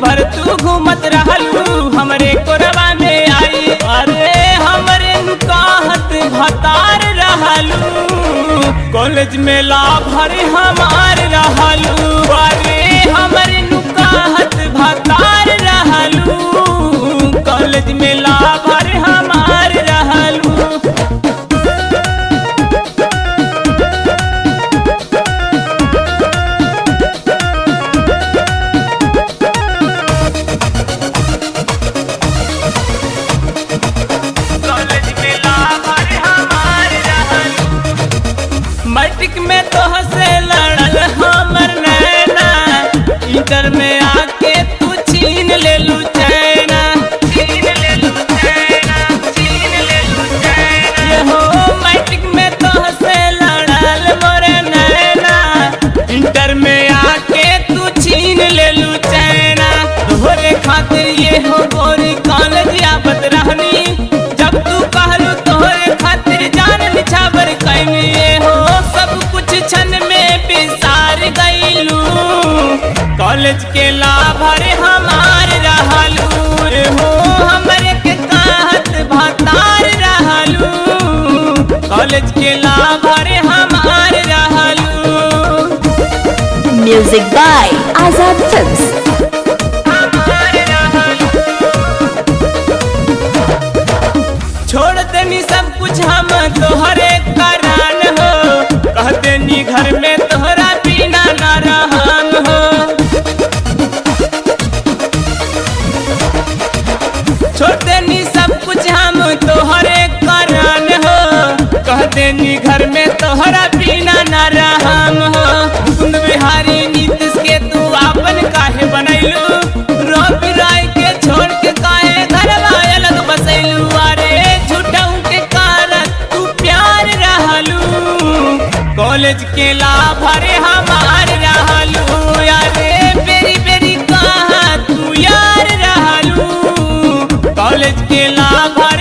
भर तू घूमत रहलू हमरे कोरबा में आई। अरे हमरे कहत भतार रहलू कॉलेज में लाभर हमार रहलू। अरे हमरे कहत भतार रहलू कॉलेज में लाभर हमार रहलू। मैट्रिक में तोहसे लड़ल हमर नैना, इंटर में आके तू छीन ले लू चैना। ये हो मैट्रिक में तोहसे लड़ल मोरे नैना, इंटर में आके तू छीन ले लू चैना। तोहरे खातिर ये हो गोरी कॉलेज आवत रहनी, जब तू कहलू तोहरे खातिर जान निछावर कैनी। ये हो छन में बिसार गईलू कॉलेज के लाभर हमार रहलू। हो हमरे के कहत भतार रहलू कॉलेज के लाभर हमार रहलू। Music by Azad films. छोड़ देनी सब कुछ हम तोहरे करान हो, कहते नी घर में तोहरा बिना न रहम हो। छोड़ देनी सब कुछ हम तोहरे करान हो, कहते नी घर में तोहरा बिना न रहम हो। कुंद बिहारी नीतीश के तू आपन काहे बनैलू, रवि राय के छोड़ के काहे घर अलग बसैलू। अरे कॉलेज के लाभर हमार रहलू। यारे बेरी बेरी कहा तू यार रहलू कॉलेज के लाभर